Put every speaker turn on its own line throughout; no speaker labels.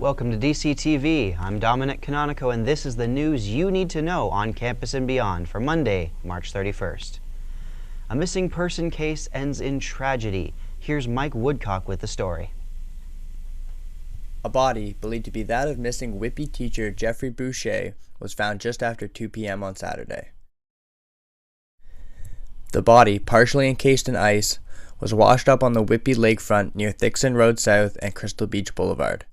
Welcome to DCTV. I'm Dominic Canonico, and this is the news you need to know on campus and beyond for Monday, March 31st. A missing person case ends in tragedy. Here's Mike Woodcock with the story.
A body, believed to be that of missing Whitby teacher Jeffrey Boucher, was found just after 2 p.m. on Saturday. The body, partially encased in ice, was washed up on the Whitby lakefront near Thixon Road South and Crystal Beach Boulevard.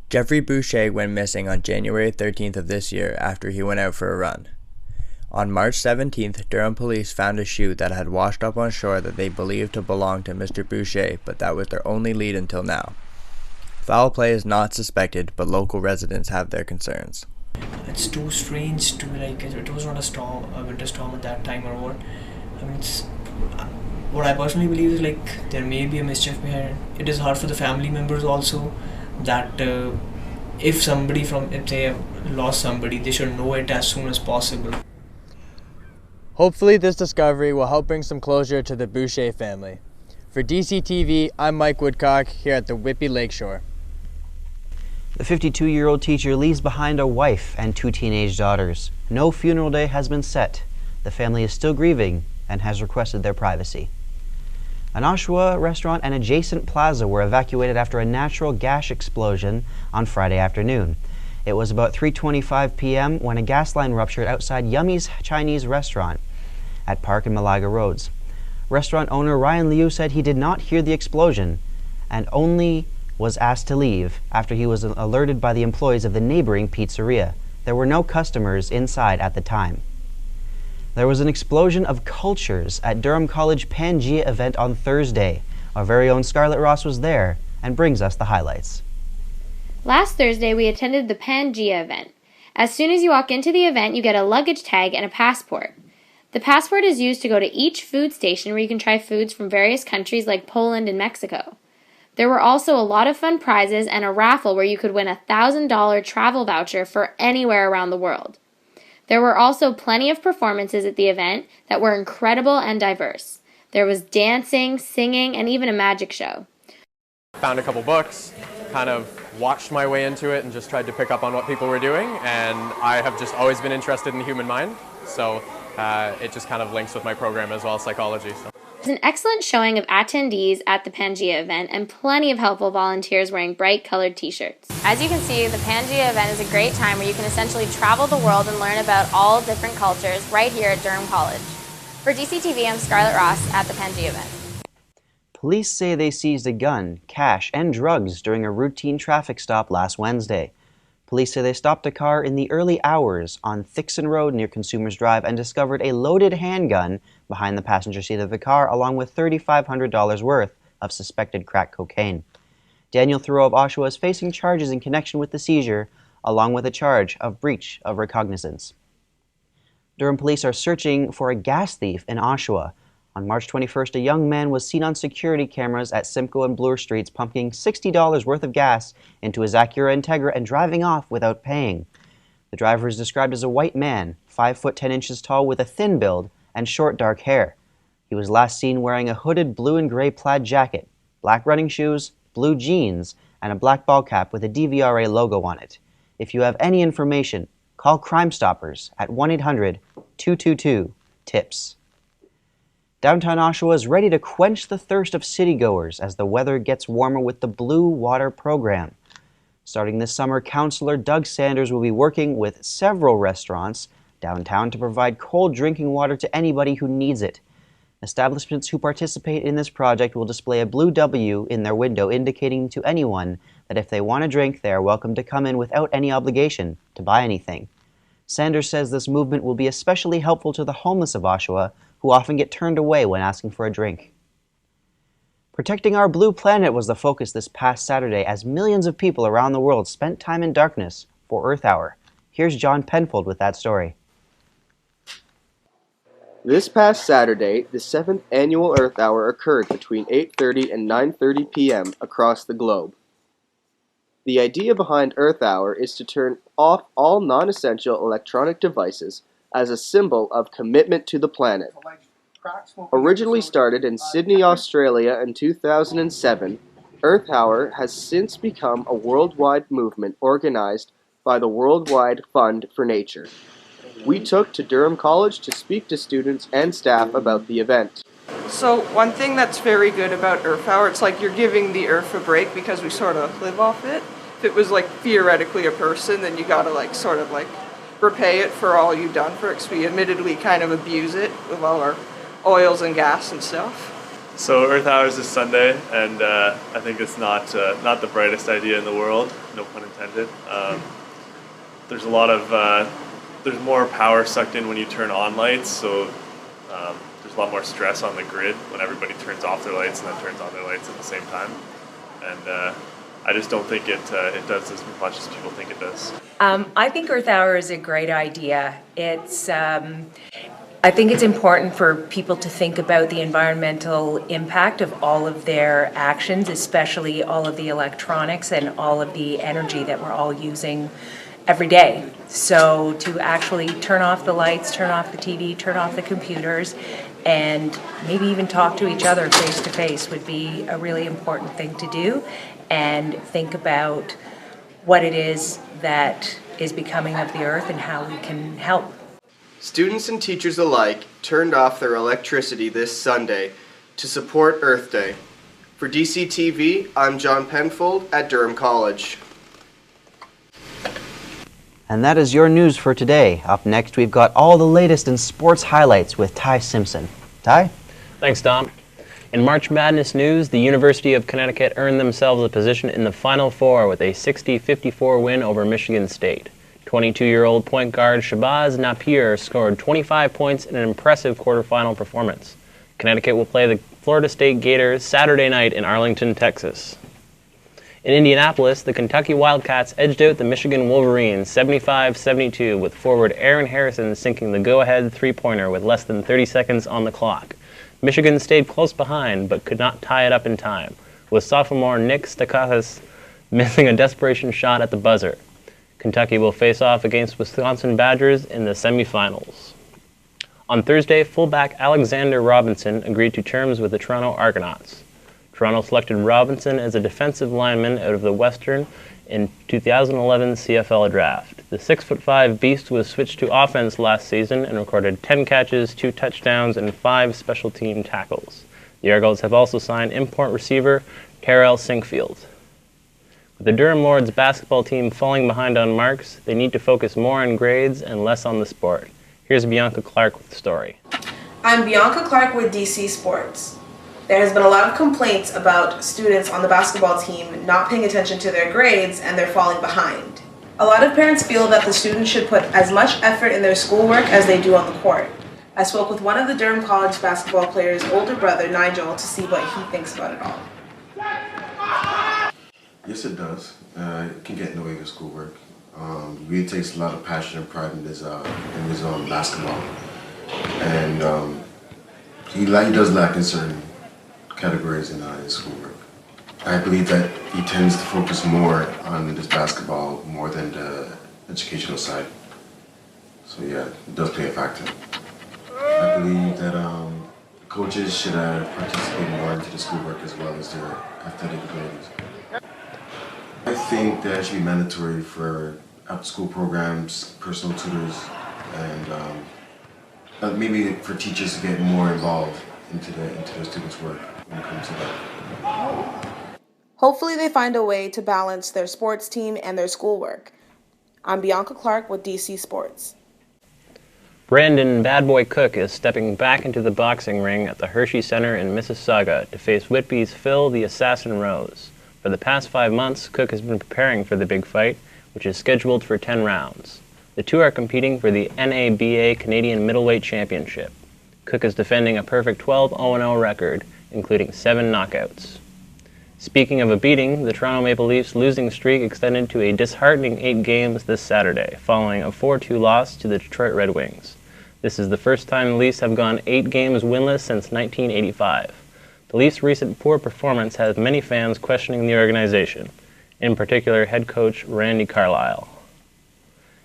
Jeffrey Boucher went missing on January 13th of this year after he went out for a run. On March 17th, Durham police found a chute that had washed up on shore that they believed to belong to Mr. Boucher, but that was their only lead until now. Foul play is not suspected, but local residents have their concerns.
It's too strange to it was not a winter storm at that time or what. I mean, what I personally believe is there may be a mischief behind it. It is hard for the family members also that if they have lost somebody, they should know it as soon as possible.
Hopefully this discovery will help bring some closure to the Boucher family. For DCTV, I'm Mike Woodcock here at the Whitby Lakeshore.
The 52-year-old teacher leaves behind a wife and 2 teenage daughters. No funeral day has been set. The family is still grieving and has requested their privacy. An Oshawa restaurant and adjacent plaza were evacuated after a natural gas explosion on Friday afternoon. It was about 3:25 p.m. when a gas line ruptured outside Yummy's Chinese restaurant at Park and Malaga Roads. Restaurant owner Ryan Liu said he did not hear the explosion and only was asked to leave after he was alerted by the employees of the neighboring pizzeria. There were no customers inside at the time. There was an explosion of cultures at Durham College Pangea event on Thursday. Our very own Scarlett Ross was there and brings us the highlights.
Last Thursday, we attended the Pangea event. As soon as you walk into the event, you get a luggage tag and a passport. The passport is used to go to each food station where you can try foods from various countries like Poland and Mexico. There were also a lot of fun prizes and a raffle where you could win a $1,000 travel voucher for anywhere around the world. There were also plenty of performances at the event that were incredible and diverse. There was dancing, singing, and even a magic show.
Found a couple books, kind of watched my way into it and just tried to pick up on what people were doing, and I have just always been interested in the human mind, so it just kind of links with my program as well, psychology. So.
There's an excellent showing of attendees at the Pangea event and plenty of helpful volunteers wearing bright colored t-shirts. As you can see, the Pangea event is a great time where you can essentially travel the world and learn about all different cultures right here at Durham College. For DCTV, I'm Scarlett Ross at the Pangea event.
Police say they seized a gun, cash, and drugs during a routine traffic stop last Wednesday. Police say they stopped a car in the early hours on Thixon Road near Consumers Drive and discovered a loaded handgun behind the passenger seat of the car, along with $3,500 worth of suspected crack cocaine. Daniel Thoreau of Oshawa is facing charges in connection with the seizure, along with a charge of breach of recognizance. Durham police are searching for a gas thief in Oshawa. On March 21st, a young man was seen on security cameras at Simcoe and Bloor Streets pumping $60 worth of gas into his Acura Integra and driving off without paying. The driver is described as a white man, 5 foot 10 inches tall with a thin build and short dark hair. He was last seen wearing a hooded blue and gray plaid jacket, black running shoes, blue jeans, and a black ball cap with a DVRA logo on it. If you have any information, call Crime Stoppers at 1-800-222-TIPS. Downtown Oshawa is ready to quench the thirst of citygoers as the weather gets warmer with the Blue Water program. Starting this summer, Councillor Doug Sanders will be working with several restaurants downtown to provide cold drinking water to anybody who needs it. Establishments who participate in this project will display a blue W in their window indicating to anyone that if they want a drink, they are welcome to come in without any obligation to buy anything. Sanders says this movement will be especially helpful to the homeless of Oshawa, who often get turned away when asking for a drink. Protecting our blue planet was the focus this past Saturday as millions of people around the world spent time in darkness for Earth Hour. Here's John Penfold with that story.
This past Saturday, the 7th annual Earth Hour occurred between 8:30 and 9:30 p.m. across the globe. The idea behind Earth Hour is to turn off all non-essential electronic devices as a symbol of commitment to the planet. Originally started in Sydney, Australia in 2007, Earth Hour has since become a worldwide movement organized by the Worldwide Fund for Nature. We took to Durham College to speak to students and staff about the event.
So one thing that's very good about Earth Hour, it's like you're giving the Earth a break because we sort of live off it. If it was like theoretically a person, then you gotta like sort of like repay it for all you've done for it, because we admittedly kind of abuse it with all our oils and gas and stuff.
So Earth Hour is this Sunday, and I think it's not the brightest idea in the world, no pun intended. There's a lot of there's more power sucked in when you turn on lights, so there's a lot more stress on the grid when everybody turns off their lights and then turns on their lights at the same time. And I just don't think it does as much as people think it does.
I think Earth Hour is a great idea. I think it's important for people to think about the environmental impact of all of their actions, especially all of the electronics and all of the energy that we're all using every day. So to actually turn off the lights, turn off the TV, turn off the computers, and maybe even talk to each other face to face would be a really important thing to do, and think about what it is that is becoming of the earth and how we can help.
Students and teachers alike turned off their electricity this Sunday to support Earth Day. For DCTV, I'm John Penfold at Durham College.
And that is your news for today. Up next, we've got all the latest in sports highlights with Ty Simpson. Ty?
Thanks, Dom. In March Madness news, the University of Connecticut earned themselves a position in the Final Four with a 60-54 win over Michigan State. 22-year-old point guard Shabazz Napier scored 25 points in an impressive quarterfinal performance. Connecticut will play the Florida State Gators Saturday night in Arlington, Texas. In Indianapolis, the Kentucky Wildcats edged out the Michigan Wolverines 75-72 with forward Aaron Harrison sinking the go-ahead three-pointer with less than 30 seconds on the clock. Michigan stayed close behind but could not tie it up in time, with sophomore Nick Stakakis missing a desperation shot at the buzzer. Kentucky will face off against Wisconsin Badgers in the semifinals. On Thursday, fullback Alexander Robinson agreed to terms with the Toronto Argonauts. Toronto selected Robinson as a defensive lineman out of the Western in 2011 CFL draft. The 6'5" beast was switched to offense last season and recorded 10 catches, 2 touchdowns, and 5 special team tackles. The Argos have also signed import receiver Terrell Sinkfield. With the Durham Lords basketball team falling behind on marks, they need to focus more on grades and less on the sport. Here's Bianca Clark with the story.
I'm Bianca Clark with DC Sports. There has been a lot of complaints about students on the basketball team not paying attention to their grades and they're falling behind. A lot of parents feel that the students should put as much effort in their schoolwork as they do on the court. I spoke with one of the Durham College basketball players' older brother, Nigel, to see what he thinks about it all.
Yes, it does. It can get in the way of his schoolwork. He really takes a lot of passion and pride in his basketball, and he does lack in certain categories in his schoolwork. I believe that he tends to focus more on his basketball more than the educational side. So yeah, it does play a factor. I believe that coaches should participate more into the schoolwork as well as their athletic abilities. I think that it should be mandatory for after-school programs, personal tutors, and maybe for teachers to get more involved into their students' work when it comes to that.
Hopefully they find a way to balance their sports team and their schoolwork. I'm Bianca Clark with DC Sports.
Brandon Bad Boy Cook is stepping back into the boxing ring at the Hershey Center in Mississauga to face Whitby's Phil the Assassin Rose. For the past 5 months, Cook has been preparing for the big fight, which is scheduled for 10 rounds. The two are competing for the NABA Canadian Middleweight Championship. Cook is defending a perfect 12-0-0 record, including 7 knockouts. Speaking of a beating, the Toronto Maple Leafs losing streak extended to a disheartening 8 games this Saturday, following a 4-2 loss to the Detroit Red Wings. This is the first time the Leafs have gone 8 games winless since 1985. The Leafs' recent poor performance has many fans questioning the organization, in particular head coach Randy Carlyle.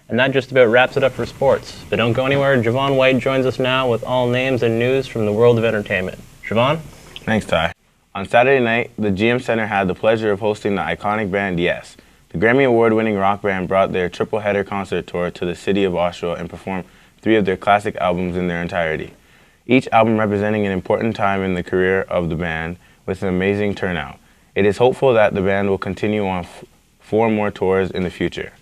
And that just about wraps it up for sports. But don't go anywhere. Javon White joins us now with all names and news from the world of entertainment. Javon?
Thanks, Ty. On Saturday night, the GM Center had the pleasure of hosting the iconic band Yes. The Grammy Award-winning rock band brought their triple-header concert tour to the city of Oshawa and performed 3 of their classic albums in their entirety. Each album representing an important time in the career of the band with an amazing turnout. It is hopeful that the band will continue on 4 more tours in the future.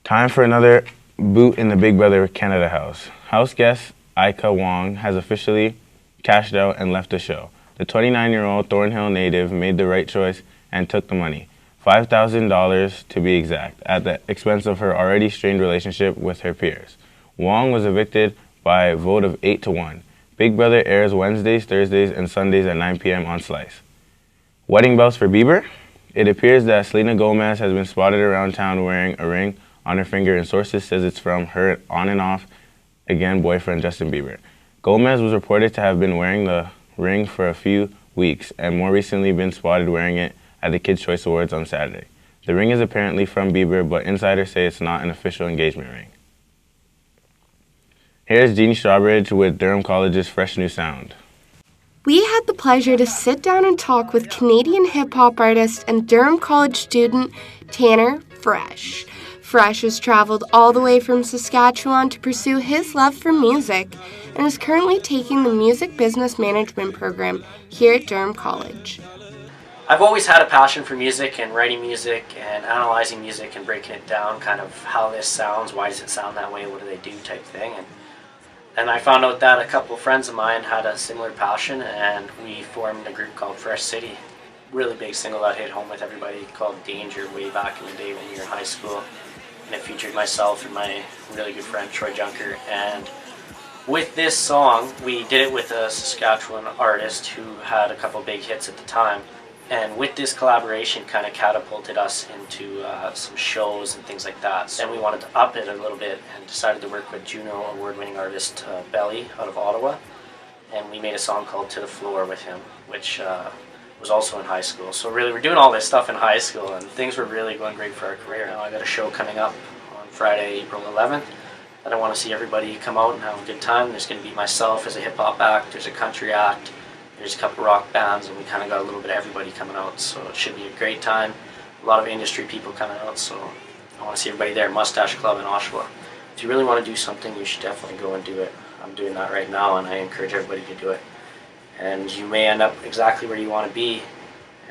Time for another boot in the Big Brother Canada house. House guest Ika Wong has officially cashed out and left the show. The 29-year-old Thornhill native made the right choice and took the money. $5,000 to be exact, at the expense of her already strained relationship with her peers. Wong was evicted by a vote of 8-1. Big Brother airs Wednesdays, Thursdays, and Sundays at 9 p.m. on Slice. Wedding bells for Bieber? It appears that Selena Gomez has been spotted around town wearing a ring on her finger, and sources says it's from her on and off again boyfriend Justin Bieber. Gomez was reported to have been wearing the ring for a few weeks and more recently been spotted wearing it at the Kids' Choice Awards on Saturday. The ring is apparently from Bieber, but insiders say it's not an official engagement ring. Here's Jeannie Strawbridge with Durham College's Fresh New Sound.
We had the pleasure to sit down and talk with Canadian hip-hop artist and Durham College student Tanner Fresh. Fresh has traveled all the way from Saskatchewan to pursue his love for music and is currently taking the Music Business Management program here at Durham College.
I've always had a passion for music and writing music and analyzing music and breaking it down, kind of how this sounds, why does it sound that way, what do they do type thing. And I found out that a couple of friends of mine had a similar passion, and we formed a group called Fresh City. Really big single that hit home with everybody called Danger way back in the day when we were in high school. And it featured myself and my really good friend Troy Junker. And with this song, we did it with a Saskatchewan artist who had a couple big hits at the time. And with this collaboration kind of catapulted us into some shows and things like that. And we wanted to up it a little bit and decided to work with Juno award-winning artist Belly out of Ottawa. And we made a song called To the Floor with him, which was also in high school. So really we're doing all this stuff in high school and things were really going great for our career. Now I got a show coming up on Friday, April 11th. And I want to see everybody come out and have a good time. There's going to be myself as a hip-hop act, there's a country act, there's a couple rock bands, and we kind of got a little bit of everybody coming out, so it should be a great time. A lot of industry people coming out, so I want to see everybody there. Mustache Club in Oshawa. If you really want to do something, you should definitely go and do it. I'm doing that right now, and I encourage everybody to do it. And you may end up exactly where you want to be,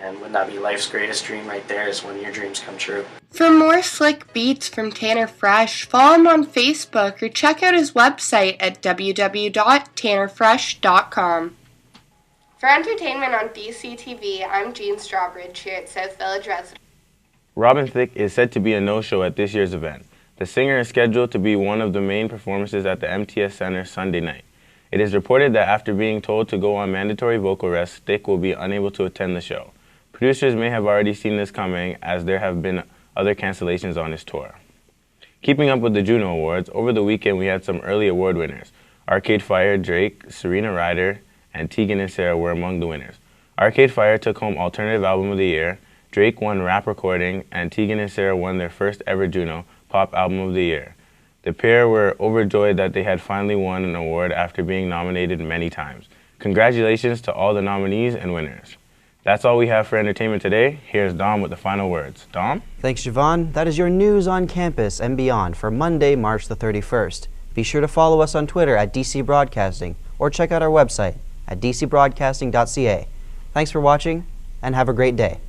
and wouldn't that be life's greatest dream right there, is when your dreams come true.
For more slick beats from Tanner Fresh, follow him on Facebook or check out his website at www.tannerfresh.com. For entertainment on DCTV, I'm Jean Strawbridge here at South Village Residence.
Robin Thicke is said to be a no-show at this year's event. The singer is scheduled to be one of the main performances at the MTS Center Sunday night. It is reported that after being told to go on mandatory vocal rest, Thicke will be unable to attend the show. Producers may have already seen this coming, as there have been other cancellations on his tour. Keeping up with the Juno Awards, over the weekend we had some early award winners. Arcade Fire, Drake, Serena Ryder, and Tegan and Sara were among the winners. Arcade Fire took home Alternative Album of the Year, Drake won Rap Recording, and Tegan and Sara won their first ever Juno Pop Album of the Year. The pair were overjoyed that they had finally won an award after being nominated many times. Congratulations to all the nominees and winners. That's all we have for entertainment today. Here's Dom with the final words. Dom?
Thanks, Javon. That is your news on campus and beyond for Monday, March the 31st. Be sure to follow us on Twitter at DC Broadcasting or check out our website at dcbroadcasting.ca. Thanks for watching and have a great day.